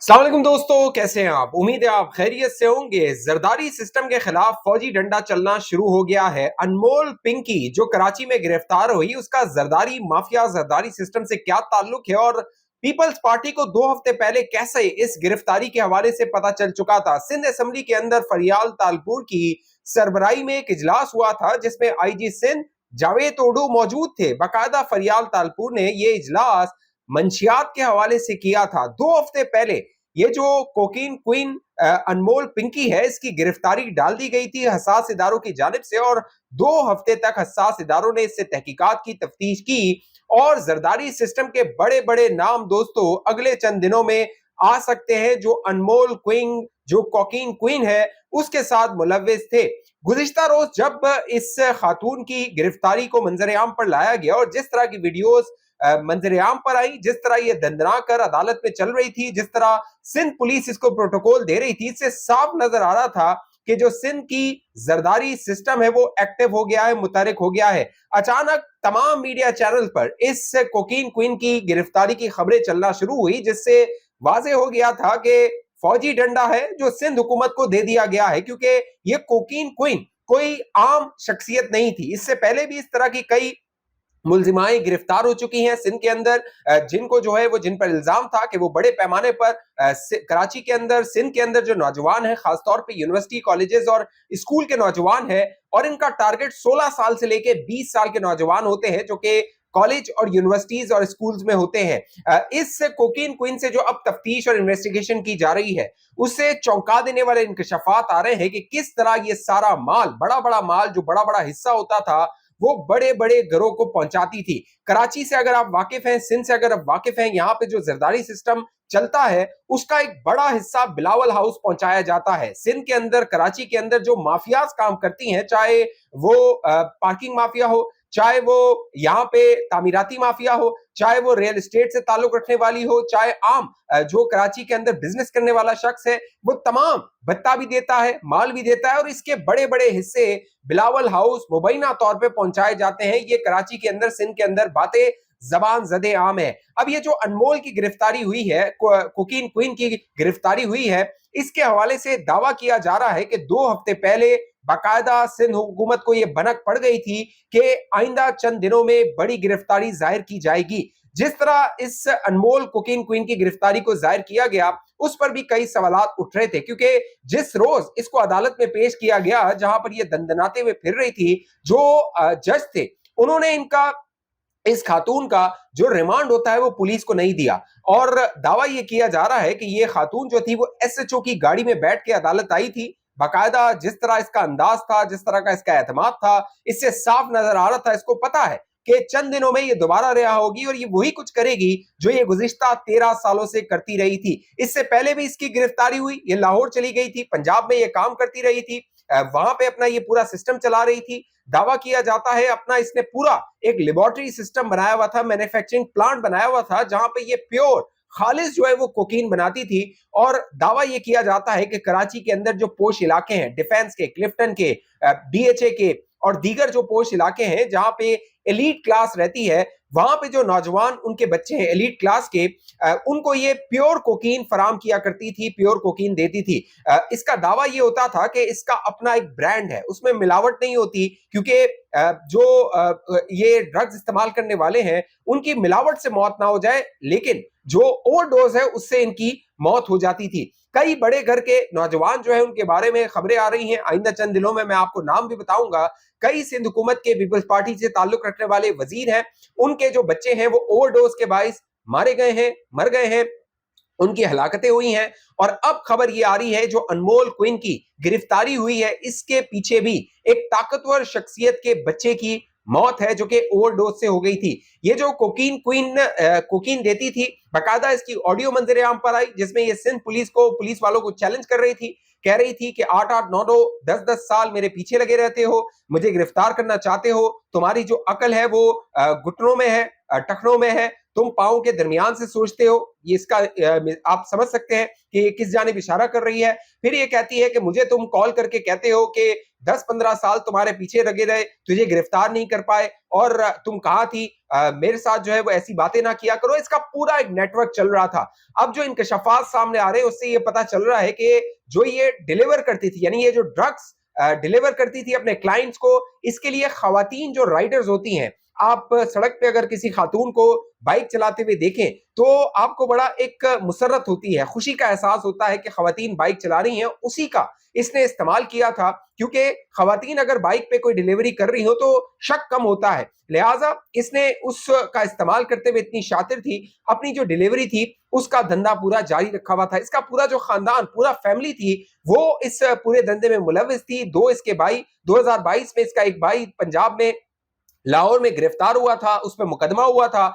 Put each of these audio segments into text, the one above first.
अस्सलाम वालेकुम दोस्तों, कैसे हैं आप? उम्मीद है आप खैरियत से होंगे। जरदारी सिस्टम के खिलाफ फौजी डंडा चलना शुरू हो गया है। अनमोल पिंकी जो कराची में गिरफ्तार हुई, उसका जरदारी माफिया जरदारी सिस्टम से क्या ताल्लुक है और पीपल्स पार्टी को 2 हफ्ते पहले कैसे इस गिरफ्तारी के हवाले से पता चल चुका था। सिंध असेंबली के अंदर फरियाल तालपुर की सरबराही में एक इजलास हुआ था जिसमें आईजी सिंध जावेद ओडू मौजूद थे। बाकायदा फरियाल तालपुर ने ये इजलास मंशियात के हवाले से किया था। 2 हफ्ते पहले ये जो कोकीन क्वीन अनमोल पिंकी है, इसकी गिरफ्तारी डाल दी गई थी हसास इदारों की जानिब से और 2 हफ्ते तक हसास इदारों ने इससे तहकीकात की, तफ्तीश की और जरदारी सिस्टम के बड़े बड़े नाम दोस्तों अगले चंद दिनों में आ सकते हैं जो अनमोल क्वीन, जो कोकीन क्वीन है, उसके साथ मुलव्विस थे। गुज़िश्ता रोज जब इस खातून की गिरफ्तारी को मंजर-ए-आम पर लाया गया और जिस तरह की वीडियोस मंजर-ए-आम पर आई, जिस तरह ये दंदना कर अदालत में चल रही थी, जिस तरह सिंध पुलिस इसको प्रोटोकॉल दे रही थी, इससे साफ नजर आ रहा था कि जो सिंध की जरदारी सिस्टम है वो एक्टिव हो गया है, मुतहरिक हो गया है। अचानक तमाम मीडिया चैनल पर इस कोकीन क्वीन की गिरफ्तारी की खबरें चलना शुरू हुई, जिससे वाजे हो गया था कि फौजी डंडा है जो सिंध हुकूमत को दे दिया गया है, क्योंकि ये कोकीन क्वीन कोई आम शख्सियत नहीं थी। इससे पहले भी इस तरह की कई मुलजिमाएं गिरफ्तार हो चुकी हैं सिंध के अंदर, जिनको जो है वो जिन पर इल्जाम था कि वो बड़े पैमाने पर कराची के अंदर, सिंध के अंदर जो नौजवान है, खासतौर पे यूनिवर्सिटी, कॉलेजेस और स्कूल के नौजवान है, और इनका टारगेट 16 साल से लेके 20 साल के नौजवान होते हैं जो कि कॉलेज और यूनिवर्सिटीज और स्कूल्स में होते हैं। इस कोकीन क्वीन से जो अब तफ्तीश और इन्वेस्टिगेशन की जा रही है, उससे चौंका देने वाले इंकशाफात आ रहे हैं कि किस तरह ये सारा माल, बड़ा बड़ा माल, जो बड़ा बड़ा हिस्सा होता था, वो बड़े बड़े घरों को पहुंचाती थी। कराची से अगर आप वाकिफ हैं, सिंध से अगर आप वाकिफ हैं, यहाँ पे जो जरदारी सिस्टम चलता है उसका एक बड़ा हिस्सा बिलावल हाउस पहुंचाया जाता है। सिंध के अंदर, कराची के अंदर जो माफियाज काम करती हैं, चाहे वो पार्किंग माफिया हो, चाहे वो यहाँ पे तामीराती माफिया हो, चाहे वो रियल एस्टेट से ताल्लुक रखने वाली हो, चाहे आम जो कराची के अंदर बिजनेस करने वाला शख्स है, वो तमाम भत्ता भी देता है, माल भी देता है और इसके बड़े बड़े हिस्से बिलावल हाउस मुबैना तौर पे पहुंचाए जाते हैं। ये कराची के अंदर, सिंध के अंदर बातें जबान ज़दे आम है। अब ये जो अनमोल की गिरफ्तारी हुई है, कोकीन क्वीन की गिरफ्तारी हुई है, इसके हवाले से दावा किया जा रहा है कि 2 हफ्ते पहले बाकायदा सिंध हुकूमत को यह भनक पड़ गई थी कि आइंदा चंद दिनों में बड़ी गिरफ्तारी जाहिर की जाएगी। जिस तरह इस अनमोल कोकीन क्वीन की गिरफ्तारी को जाहिर किया गया, उस पर भी कई सवालात उठ रहे थे, क्योंकि जिस रोज इसको अदालत में पेश किया गया, जहां पर ये दंदनाते हुए फिर रही थी, जो जज थे, उन्होंने इनका, इस खातून का जो रिमांड होता है वो पुलिस को नहीं दिया और दावा ये किया जा रहा है कि ये खातून जो थी वो एसएचओ की गाड़ी में बैठ के अदालत आई थी। बाकायदा जिस तरह इसका अंदाज था, जिस तरह का इसका एतमाद था, इससे साफ नजर आ रहा था, इसको पता है कि चंद दिनों में ये दोबारा रिहा होगी और ये वही कुछ करेगी जो ये गुज़िश्ता 13 सालों से करती रही थी। इससे पहले भी इसकी गिरफ्तारी हुई, ये लाहौर चली गई थी, पंजाब में ये काम करती रही थी, वहां पे अपना ये पूरा सिस्टम चला रही थी। दावा किया जाता है अपना इसने पूरा एक लेबोरेटरी सिस्टम बनाया हुआ था, मैन्युफैक्चरिंग प्लांट बनाया हुआ था, जहां पे ये प्योर खालिस जो है वो कोकीन बनाती थी। और दावा ये किया जाता है कि कराची के अंदर जो पोश इलाके हैं, डिफेंस के, क्लिफ्टन के, डीएचए के और दीगर जो पोश इलाके हैं जहां पे एलीट क्लास रहती है, वहां पे जो नौजवान उनके बच्चे हैं एलीट क्लास के, उनको ये प्योर कोकीन फराम किया करती थी, प्योर कोकीन देती थी। इसका दावा ये होता था कि इसका अपना एक ब्रांड है, उसमें मिलावट नहीं होती, क्योंकि जो ये ड्रग्स इस्तेमाल करने वाले हैं उनकी मिलावट से मौत ना हो जाए, लेकिन जो ओवरडोज है उससे इनकी मौत हो जाती थी। कई बड़े घर के नौजवान जो है उनके बारे में खबरें आ रही हैं, आइंदा चंद दिनों में मैं आपको नाम भी बताऊंगा। कई सिंध हुकूमत के पीपल्स पार्टी से ताल्लुक रखने वाले वजीर हैं, उनके जो बच्चे हैं वो ओवरडोज के बाइस मारे गए हैं, मर गए हैं, उनकी हलाकतें हुई हैं। और अब खबर ये आ रही है जो अनमोल क्वीन की गिरफ्तारी हुई है, इसके पीछे भी एक ताकतवर शख्सियत के बच्चे की मौत है जो कि ओवरडोज से हो गई थी। ये जो कोकीन क्वीन कोकीन देती थी, बाकायदा इसकी ऑडियो मंजर-ए-आम पर आई, जिसमें ये सिंध पुलिस को, पुलिस वालों को चैलेंज कर रही थी, कह रही थी कि 8-8, 9-9, 10-10 साल मेरे पीछे लगे रहते हो, मुझे गिरफ्तार करना चाहते हो, तुम्हारी जो अकल है वो घुटनों में है, टखनों में है, तुम पाँव के दरमियान से सोचते हो, ये इसका आप समझ सकते हैं कि ये किस जानिब इशारा कर रही है। फिर ये कहती है कि मुझे तुम कॉल करके कहते हो कि 10-15 साल तुम्हारे पीछे लगे रहे, तुझे गिरफ्तार नहीं कर पाए, और तुम कहाँ थी, मेरे साथ जो है वो ऐसी बातें ना किया करो। इसका पूरा एक नेटवर्क चल रहा था। अब जो इंकशाफात सामने आ रहे हैं उससे ये पता चल रहा है कि जो ये डिलीवर करती थी, यानी ये जो ड्रग्स डिलीवर करती थी अपने क्लाइंट्स को, इसके लिए खवातीन जो राइडर्स होती हैं, आप सड़क पे अगर किसी खातून को बाइक चलाते हुए देखें तो आपको बड़ा एक मुसर्रत होती है, खुशी का एहसास होता है कि खवातीन बाइक चला रही हैं। उसी का इसने इस्तेमाल किया था, क्योंकि खवातीन अगर बाइक पे कोई डिलीवरी कर रही हो तो शक कम होता है, लिहाजा इसने उसका इस्तेमाल करते हुए इतनी शातिर थी, अपनी जो डिलीवरी थी उसका धंधा पूरा जारी रखा हुआ था। इसका पूरा जो खानदान, पूरा फैमिली थी, वो इस पूरे धंधे में मुलव्विस थी। दो इसके भाई, 2022 में इसका एक भाई पंजाब में लाहौर में गिरफ्तार हुआ था, उस पर मुकदमा हुआ था।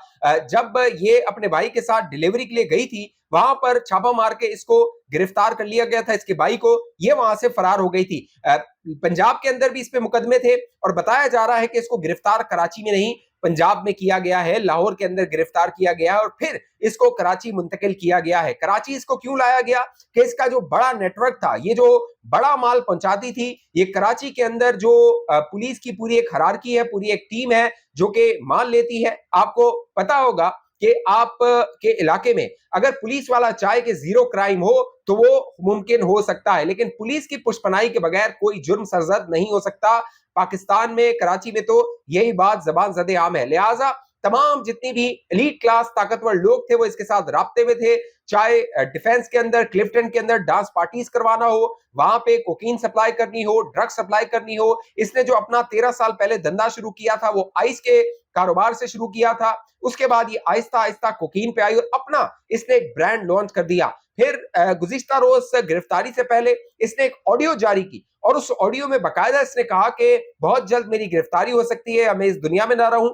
जब ये अपने भाई के साथ डिलीवरी के लिए गई थी, वहां पर छापा मार के इसको गिरफ्तार कर लिया गया था, इसके भाई को। ये वहां से फरार हो गई थी। पंजाब के अंदर भी इस पे मुकदमे थे, और बताया जा रहा है कि इसको गिरफ्तार कराची में नहीं, पंजाब में किया गया है, लाहौर के अंदर गिरफ्तार किया गया है और फिर इसको कराची मुंतकिल किया गया है। कराची इसको क्यों लाया गया कि इसका जो बड़ा नेटवर्क था, ये जो बड़ा माल पहुंचाती थी, ये कराची के अंदर जो पुलिस की पूरी एक हरारकी है, पूरी एक टीम है जो कि माल लेती है। आपको पता होगा कि आप के इलाके में अगर पुलिस वाला चाहे कि जीरो क्राइम हो तो वो मुमकिन हो सकता है, लेकिन पुलिस की पुष्पनाई के बगैर कोई जुर्म सरजद नहीं हो सकता। पाकिस्तान में, कराची में तो यही बात जबान ज़दे आम है। लिहाजा तमाम जितनी भी एलीट क्लास ताकतवर लोग थे वो इसके साथ राब्ते में थे, चाहे डिफेंस के अंदर, क्लिफ्टन के अंदर डांस पार्टीज करवाना हो, वहां पे कोकीन सप्लाई करनी हो, ड्रग सप्लाई करनी हो। इसने जो अपना 13 साल पहले धंधा शुरू किया था वो आइस के कारोबार से शुरू किया था, उसके बाद ये आहिस्ता आहिस्ता कोकीन पे आई और अपना इसने एक ब्रांड लॉन्च कर दिया। फिर गुज़िश्ता रोज गिरफ्तारी से पहले इसने एक ऑडियो जारी की, और उस ऑडियो में बकायदा इसने कहा कि बहुत जल्द मेरी गिरफ्तारी हो सकती है, मैं इस दुनिया में ना रहूं।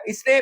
इसने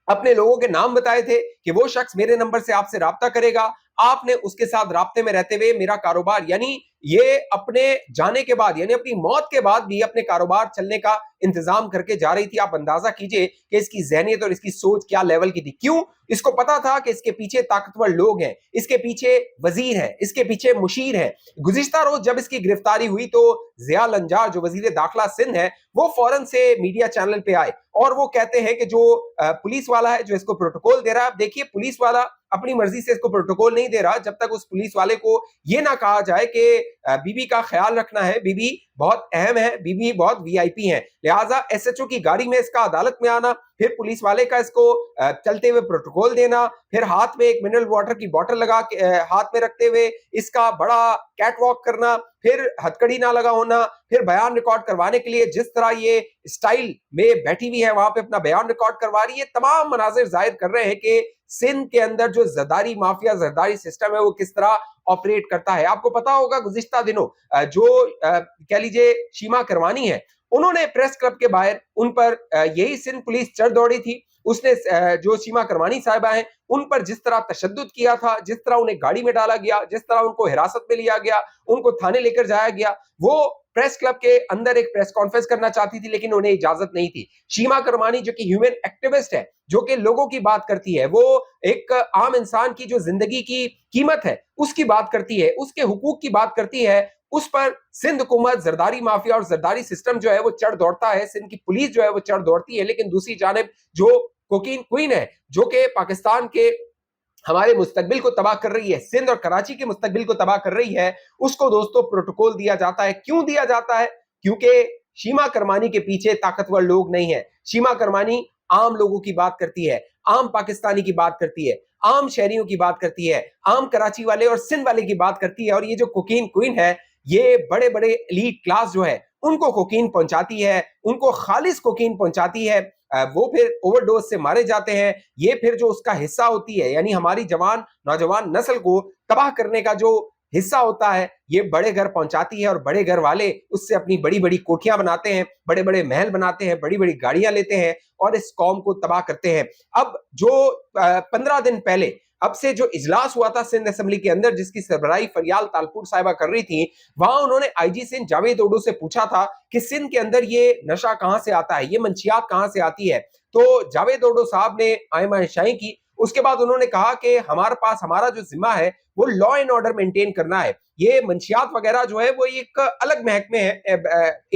अपने लोगों के नाम बताए थे कि वो शख्स मेरे नंबर से आपसे राब्ता करेगा, आपने उसके साथ राब्ते में रहते हुए मेरा कारोबार, यानी ये अपने जाने के बाद, यानी अपनी मौत के बाद भी अपने कारोबार चलने का इंतजाम करके जा रही थी। आप अंदाजा कीजिए कि इसकी ज़हनियत और इसकी सोच क्या लेवल की थी। क्यों? इसको पता था कि इसके पीछे ताकतवर लोग हैं, इसके पीछे वजीर है, इसके पीछे मुशीर है। गुज़िश्ता रोज जब इसकी गिरफ्तारी हुई तो ज़िया लंजार जो वजीर दाखिला सिंध है, वो फौरन से मीडिया चैनल पे आए और वो कहते हैं कि जो पुलिस वाला है जो इसको प्रोटोकॉल दे रहा है, आप देखिए पुलिस वाला अपनी मर्जी से इसको प्रोटोकॉल नहीं दे रहा जब तक उस पुलिस वाले को ये ना कहा जाए कि बीबी का ख्याल रखना है, बीबी बहुत अहम है, बीबी बहुत वीआईपी है। लिहाजा एसएचओ की गाड़ी में इसका अदालत में आना, फिर पुलिस वाले का इसको चलते हुए प्रोटोकॉल देना, फिर हाथ में एक मिनरल वाटर की बोतल लगा के हाथ में रखते हुए इसका बड़ा कैट वॉक करना, फिर हथकड़ी ना लगा होना, फिर बयान रिकॉर्ड करवाने के लिए जिस तरह ये स्टाइल में बैठी हुई है वहां पे अपना बयान रिकॉर्ड करवा रही है। तमाम मनाजिर जाहिर कर रहे हैं कि सिंध के अंदर जो जरदारी माफिया, जरदारी सिस्टम है वो किस तरह ऑपरेट करता है। आपको पता होगा गुज़िश्ता दिनों जो कह लीजिए शीमा करवानी है, उन्होंने प्रेस क्लब के बाहर उन पर यही सिंध पुलिस चढ़ दौड़ी थी। उसने जो शीमा करवानी साहिबा हैं उन पर जिस तरह तशद्दुद किया था, जिस तरह उन्हें गाड़ी में डाला गया, जिस तरह उनको हिरासत में लिया गया, उनको थाने लेकर जाया गया, वो प्रेस क्लब के अंदर एक प्रेस कॉन्फ्रेंस करना चाहती थी लेकिन उन्हें इजाजत नहीं थी। शीमा करवानी जो कि ह्यूमन एक्टिविस्ट है, जो कि लोगों की बात करती है, वो एक आम इंसान की जो जिंदगी की कीमत है उसकी बात करती है, उसके हुकूक की बात करती है, उस पर सिंध हुकूमत, जरदारी माफिया और जरदारी सिस्टम जो है वो चढ़ दौड़ता है, सिंध की पुलिस जो है वो चढ़ दौड़ती है। लेकिन दूसरी जानिब जो कोकीन क्वीन है, जो कि पाकिस्तान के हमारे मुस्तकबिल को तबाह कर रही है, सिंध और कराची के मुस्तकबिल को तबाह कर रही है, उसको दोस्तों प्रोटोकॉल दिया जाता है। क्यों दिया जाता है? क्योंकि शीमा करमानी के पीछे ताकतवर लोग नहीं है। शीमा करमानी आम लोगों की बात करती है, आम पाकिस्तानी की बात करती है, आम शहरियों की बात करती है, आम कराची वाले और सिंध वाले की बात करती है। और ये जो कोकीन क्वीन है, ये बड़े बड़े एलीट क्लास जो है उनको कोकीन पहुंचाती है, उनको खालिस कोकीन पहुंचाती है। वो फिर ओवरडोज से मारे जाते हैं। ये फिर जो उसका हिस्सा होती है, यानी हमारी जवान नौजवान नस्ल को तबाह करने का जो हिस्सा होता है, ये बड़े घर पहुंचाती है और बड़े घर वाले उससे अपनी बड़ी बड़ी कोठियां बनाते हैं, बड़े बड़े महल बनाते हैं, बड़ी बड़ी गाड़ियां लेते हैं और इस कौम को तबाह करते हैं। अब जो 15 दिन पहले अब से जो इजलास हुआ था सिंध असेंबली के अंदर, जिसकी सरबराही फरियाल तालपुर साहिबा कर रही थी, वहां उन्होंने आईजी सिंध जावेद ओडो से पूछा था कि सिंध के अंदर ये नशा कहां से आता है, ये मंशियात कहां से आती है। तो जावेद ओडो साहब ने आयमा शाही की اس کے بعد انہوں نے کہا کہ ہمارے پاس ہمارا جو ذمہ ہے وہ لا اینڈ آرڈر مینٹین کرنا ہے، یہ منشیات وغیرہ جو ہے وہ ایک الگ محکمے ہے،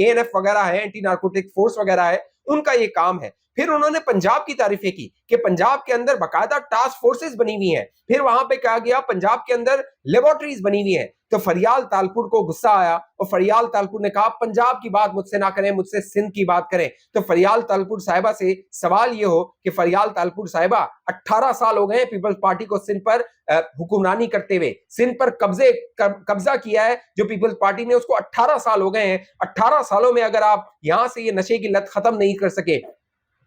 ANF وغیرہ ہے، اینٹی نارکوٹک فورس وغیرہ ہے، ان کا یہ کام ہے۔ پھر انہوں نے پنجاب کی تعریفیں کی کہ پنجاب کے اندر باقاعدہ ٹاسک فورسز بنی ہوئی ہیں، پھر وہاں پہ کہا گیا پنجاب کے اندر لیبارٹریز بنی ہوئی ہیں۔ تو فریال تالپور کو غصہ آیا اور فریال تالپور نے کہا پنجاب کی بات مجھ سے نہ کریں، مجھ سے سندھ کی بات کریں۔ تو فریال تالپور صاحبہ سے سوال یہ ہو کہ فریال تالپور صاحبہ 18 سال ہو گئے ہیں پیپلز پارٹی کو سندھ پر حکمرانی کرتے ہوئے، سندھ پر قبضہ کیا ہے جو پیپلز پارٹی نے، اس کو 18 سال ہو گئے ہیں۔ 18 سالوں میں اگر آپ یہاں سے یہ نشے کی لت ختم نہیں کر سکے،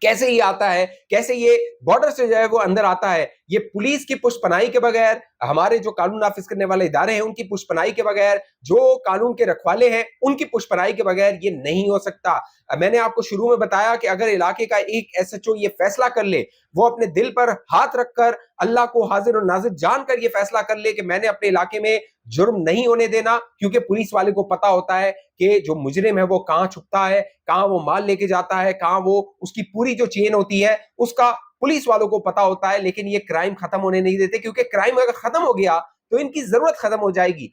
کیسے یہ آتا ہے، کیسے یہ بارڈر سے جو ہے وہ اندر آتا ہے؟ یہ پولیس کی پشت پناہی کے بغیر، ہمارے جو قانون نافذ کرنے والے ادارے ہیں ان کی پشت پناہی کے بغیر، جو قانون کے رکھوالے ہیں ان کی پشت پناہی کے بغیر یہ نہیں ہو سکتا۔ میں نے آپ کو شروع میں بتایا کہ اگر علاقے کا ایک SHO یہ فیصلہ کر لے، وہ اپنے دل پر ہاتھ رکھ کر اللہ کو حاضر اور ناظر جان کر یہ فیصلہ کر لے کہ میں نے اپنے علاقے میں جرم نہیں ہونے دینا، کیونکہ پولیس والے کو پتا ہوتا ہے کہ جو مجرم ہے وہ کہاں چھپتا ہے، کہاں وہ مال لے کے جاتا ہے، کہاں وہ اس کی پوری جو چین ہوتی ہے اس کا پولیس والوں کو پتا ہوتا ہے، لیکن یہ کرائم ختم ہونے نہیں دیتے، کیونکہ کرائم اگر ختم ہو گیا تو ان کی ضرورت ختم ہو جائے گی۔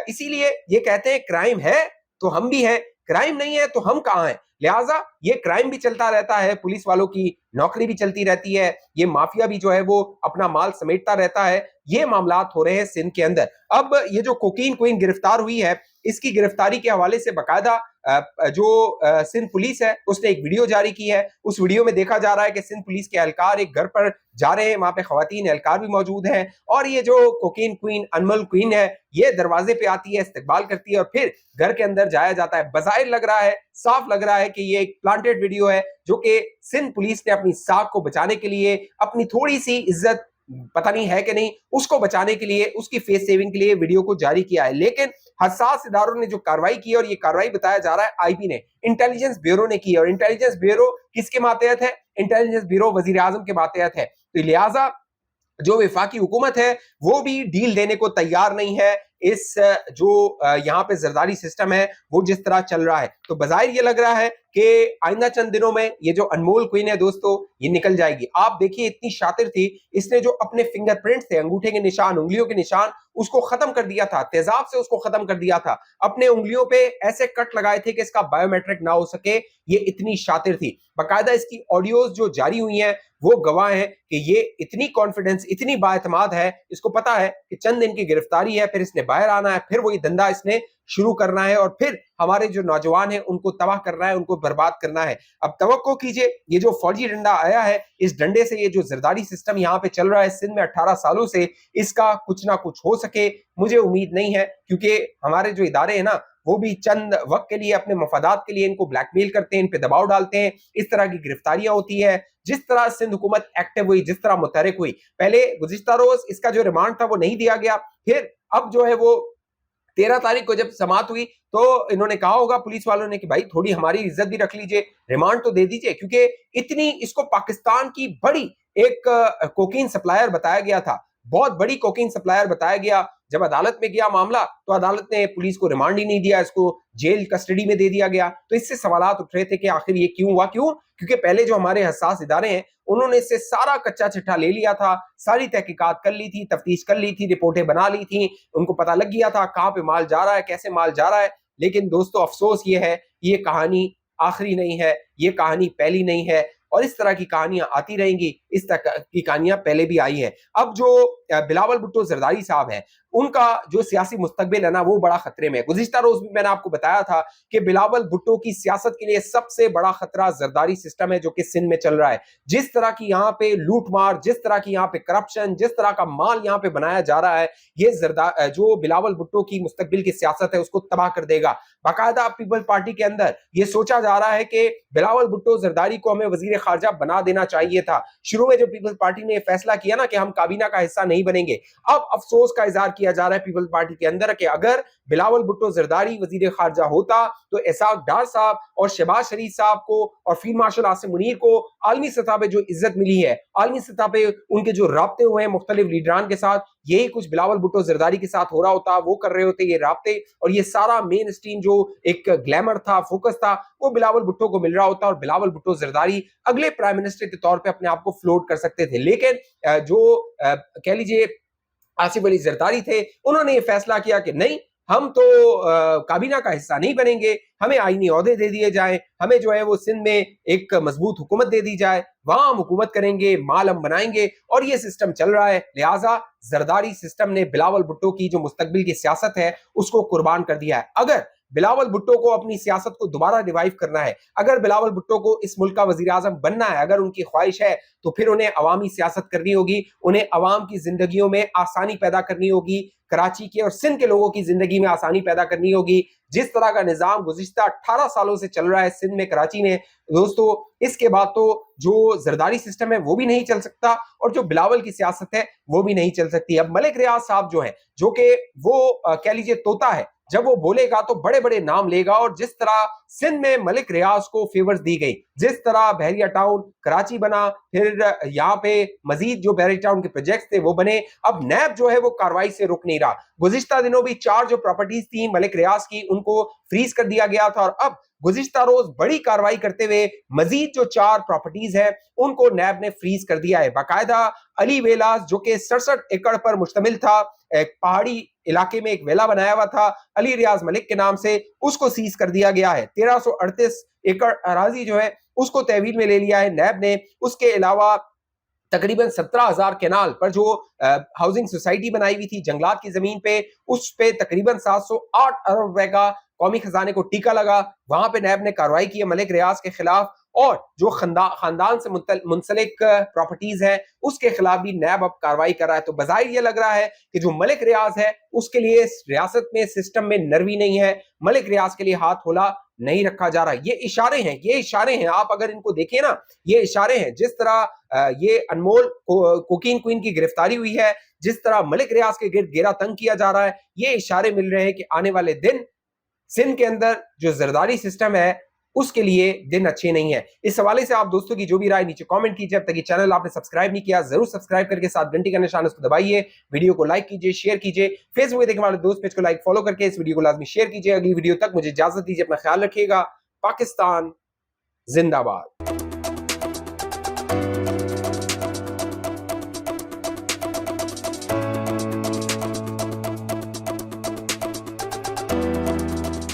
اسی لیے یہ کہتے ہیں کرائم ہے تو ہم بھی ہیں، کرائم نہیں ہے تو ہم کہاں ہیں؟ لہٰذا یہ کرائم بھی چلتا رہتا ہے، پولیس والوں کی نوکری بھی چلتی رہتی ہے، یہ مافیا بھی جو ہے وہ اپنا مال سمیٹتا رہتا ہے۔ یہ معاملات ہو رہے ہیں سندھ کے اندر۔ اب یہ جو کوکین کوئین گرفتار ہوئی ہے، اس کی گرفتاری کے حوالے سے باقاعدہ جو سندھ پولیس ہے اس نے ایک ویڈیو جاری کی ہے۔ اس ویڈیو میں دیکھا جا رہا ہے کہ سندھ پولیس کے اہلکار ایک گھر پر جا رہے ہیں، وہاں پہ خواتین اہلکار بھی موجود ہیں، اور یہ جو کوکین کوئین انمول کوئین ہے یہ دروازے پہ آتی ہے، استقبال کرتی ہے اور پھر گھر کے اندر جایا جاتا ہے۔ بظاہر لگ رہا ہے، صاف لگ رہا ہے کہ یہ ایک پلانٹڈ ویڈیو ہے جو کہ سندھ پولیس نے اپنی ساکھ کو بچانے کے لیے، اپنی تھوڑی سی عزت پتہ نہیں ہے کہ نہیں، اس کو بچانے کے لیے، اس کی فیس سیونگ کے لیے ویڈیو کو جاری کیا ہے۔ لیکن حساس اداروں نے جو کاروائی کی، اور یہ کاروائی بتایا جا رہا ہے IB نے، انٹیلیجنس بیورو نے کی ہے، اور انٹیلیجنس بیورو کس کے ماتحت ہے؟ انٹیلیجنس بیورو وزیر اعظم کے ماتحت ہے۔ تو لہٰذا جو وفاقی حکومت ہے وہ بھی ڈیل دینے کو تیار نہیں ہے اس جو یہاں پہ زرداری سسٹم ہے وہ جس طرح چل رہا ہے۔ تو بظاہر یہ لگ رہا ہے کہ آئندہ چند دنوں میں یہ جو انمول کوئین ہے دوستو یہ نکل جائے گی۔ آپ دیکھیے اتنی شاطر تھی، اس نے جو اپنے فنگر پرنٹس تھے، انگوٹھے کے نشان، انگلیوں کے نشان، اس کو ختم کر دیا تھا، تیزاب سے اس کو ختم کر دیا تھا، اپنے انگلیوں پہ ایسے کٹ لگائے تھے کہ اس کا بایو میٹرک نہ ہو سکے۔ یہ اتنی شاطر تھی، باقاعدہ اس کی آڈیوز جو جاری ہوئی ہیں وہ گواہ ہیں کہ یہ اتنی کانفیڈنس، اتنی بااعتماد ہے، اس کو پتا ہے کہ چند دن کی گرفتاری ہے، پھر اس نے باہر آنا ہے، پھر وہی دھندا اس نے شروع کرنا ہے، اور پھر ہمارے جو نوجوان ہیں ان کو تباہ کرنا ہے، ان کو برباد کرنا ہے۔ اب توقع کیجئے یہ جو فوجی ڈنڈا آیا ہے، اس ڈنڈے سے یہ جو زرداری سسٹم یہاں پہ چل رہا ہے سندھ میں 18 سالوں سے، اس کا کچھ نہ کچھ ہو سکے، مجھے امید نہیں ہے، کیونکہ ہمارے جو ادارے ہیں نا وہ بھی چند وقت کے لیے اپنے مفادات کے لیے ان کو بلیک میل کرتے ہیں، ان پہ دباؤ ڈالتے ہیں، اس طرح کی گرفتاریاں ہوتی ہے۔ جس طرح سندھ حکومت ایکٹیو ہوئی، جس طرح متحرک ہوئی، پہلے گزشتہ روز اس کا جو ریمانڈ تھا وہ نہیں دیا گیا، پھر اب جو ہے وہ 13 تاریخ کو جب سماعت ہوئی تو انہوں نے کہا ہوگا پولیس والوں نے کہ بھائی تھوڑی ہماری عزت بھی رکھ لیجئے، ریمانڈ تو دے دیجئے، کیونکہ اتنی اس کو پاکستان کی بڑی ایک کوکین سپلائر بتایا گیا تھا، بہت بڑی کوکین سپلائر بتایا گیا۔ جب عدالت میں گیا معاملہ تو عدالت نے پولیس کو ریمانڈ ہی نہیں دیا، اس کو جیل کسٹڈی میں دے دیا گیا۔ تو اس سے سوالات اٹھ رہے تھے کہ آخر یہ کیوں ہوا؟ کیوں؟ کیونکہ پہلے جو ہمارے حساس ادارے ہیں انہوں نے اس سے سارا کچا چٹھا لے لیا تھا، ساری تحقیقات کر لی تھی، تفتیش کر لی تھی، رپورٹیں بنا لی تھیں، ان کو پتہ لگ گیا تھا کہاں پہ مال جا رہا ہے، کیسے مال جا رہا ہے۔ لیکن دوستو افسوس یہ ہے، یہ کہانی آخری نہیں ہے، یہ کہانی پہلی نہیں ہے، اور اس طرح کی کہانیاں آتی رہیں گی، اس طرح کی کہانیاں پہلے بھی آئی ہیں۔ اب جو بلاول بھٹو زرداری صاحب ہیں ان کا جو سیاسی مستقبل ہے نا وہ بڑا خطرے میں ہے۔ گزشتہ روز بھی میں نے آپ کو بتایا تھا کہ بلاول بھٹو کی سیاست کے لیے سب سے بڑا خطرہ زرداری سسٹم ہے جو کہ سندھ میں چل رہا ہے۔ جس طرح کی یہاں پہ لوٹ مار، جس طرح کی یہاں پہ کرپشن، جس طرح کا مال یہاں پہ بنایا جا رہا ہے، یہ جو بلاول بھٹو کی مستقبل کی سیاست ہے اس کو تباہ کر دے گا۔ باقاعدہ پیپل پارٹی کے اندر یہ سوچا جا رہا ہے کہ بلاول بھٹو زرداری کو ہمیں وزیر خارجہ بنا دینا چاہیے تھا۔ شروع میں جو پیپل پارٹی نے یہ فیصلہ کیا نا کہ ہم کابینہ کا حصہ نہیں بنیں گے، اب افسوس کا اظہار کیا جا رہا ہے پیپل پارٹی کے اندر کہ اگر بلاول بھٹو زرداری وزیر خارجہ ہوتا تو اسحاق ڈار صاحب اور شہباز شریف صاحب کو اور فیلڈ مارشل عاصم منیر کو عالمی سطح پہ جو عزت ملی ہے، عالمی سطح پہ ان کے جو رابطے ہوئے ہیں مختلف لیڈران کے ساتھ، यही कुछ बिलावल भुट्टो जरदारी के साथ हो रहा होता, वो कर रहे होते ये राब्ते, और ये सारा मेन स्ट्रीम जो एक ग्लैमर था, फोकस था, वो बिलावल भुट्टो को मिल रहा होता, और बिलावल भुट्टो जरदारी अगले प्राइम मिनिस्टर के तौर पे अपने आप को फ्लोट कर सकते थे। लेकिन जो कह लीजिए आसिफ अली जरदारी थे, उन्होंने ये फैसला किया कि नहीं, हम तो काबीना का हिस्सा नहीं बनेंगे, हमें आईनी ओहदे दे दिए जाए, हमें जो है वो सिंध में एक मजबूत हुकूमत दे दी जाए, वहां हम हुकूमत करेंगे, माल हम बनाएंगे, और ये सिस्टम चल रहा है। लिहाजा जरदारी सिस्टम ने बिलावल भुट्टो की जो मुस्तकबिल की सियासत है उसको कुर्बान कर दिया है। अगर बिलावल भुट्टो को अपनी सियासत को दोबारा रिवाइव करना है, अगर बिलावल भुट्टो को इस मुल्क का वजीर आजम बनना है, अगर उनकी ख्वाहिश है, तो फिर उन्हें अवामी सियासत करनी होगी, उन्हें अवाम की जिंदगियों में आसानी पैदा करनी होगी, कराची के और सिंध के लोगों की जिंदगी में आसानी पैदा करनी होगी। जिस तरह का निजाम गुज़िश्ता 18 सालों से चल रहा है सिंध में, कराची में, दोस्तों, इसके बाद तो जो जरदारी सिस्टम है वो भी नहीं चल सकता, और जो बिलावल की सियासत है वो भी नहीं चल सकती। अब मलिक रियाज साहब जो है, जो कि वो कह लीजिए तोता है, जब वो बोलेगा तो बड़े बड़े नाम लेगा, और जिस तरह सिंध में मलिक रियाज को फेवर्स दी गई, जिस तरह बहरिया टाउन कराची बना, फिर यहाँ पे मजीद जो बहरिया टाउन के प्रोजेक्ट्स थे वो बने, अब नैब जो है वो कार्रवाई से रुक नहीं रहा। गुज़िश्ता दिनों भी 4 जो प्रॉपर्टीज थी मलिक रियाज की, उनको फ्रीज कर दिया गया था, और अब गुज़िश्ता रोज बड़ी कार्रवाई करते हुए मजीद जो 4 प्रॉपर्टीज है उनको नैब ने फ्रीज कर दिया है। बाकायदा अली वेलास, जो कि 67 एकड़ पर मुश्तमिल था, एक पहाड़ी इलाके में एक वेला बनाया हुआ था अली रियाज मलिक के नाम से, उसको सीज कर दिया गया है। 1338 एकड़ अराजी जो है उसको तहवील में ले लिया है नैब ने। उसके अलावा तकरीबन 17,000 केनाल पर जो हाउसिंग सोसाइटी बनाई हुई थी जंगलात की जमीन पे, उस पे तकरीबन 708 अरब रुपए का कौमी खजाने को टीका लगा। वहां पे नैब ने कार्रवाई की है मलिक रियाज के खिलाफ, और जो खानदान से मुंसलिक प्रॉपर्टीज है उसके खिलाफ भी नैब अब कार्रवाई कर रहा है। तो बजाय ये लग रहा है कि जो मलिक रियाज है उसके लिए रियासत में, सिस्टम में नरवी नहीं है, मलिक रियाज के लिए हाथ होला नहीं रखा जा रहा। ये इशारे हैं, आप अगर इनको देखिए ना, ये इशारे हैं। जिस तरह ये अनमोल कोकीन क्वीन की गिरफ्तारी हुई है, जिस तरह मलिक रियाज के गिर्द घेरा तंग किया जा रहा है, ये इशारे मिल रहे हैं कि आने वाले दिन सिंध के अंदर जो जरदारी सिस्टम है उसके लिए दिन अच्छे नहीं है। इस हवाले से आप दोस्तों की जो भी राय नीचे कमेंट कीजिए। अब तक ये चैनल आपने सब्सक्राइब नहीं किया, जरूर सब्सक्राइब करके साथ घंटी का निशान उसको दबाइए, वीडियो को लाइक कीजिए, शेयर कीजिए, फेसबुक देखने वाले दोस्त पेज को लाइक फॉलो करके इस वीडियो को लाजमी शेयर कीजिए। अगली वीडियो तक मुझे इजाजत दीजिए, अपना ख्याल रखिएगा। पाकिस्तान जिंदाबाद।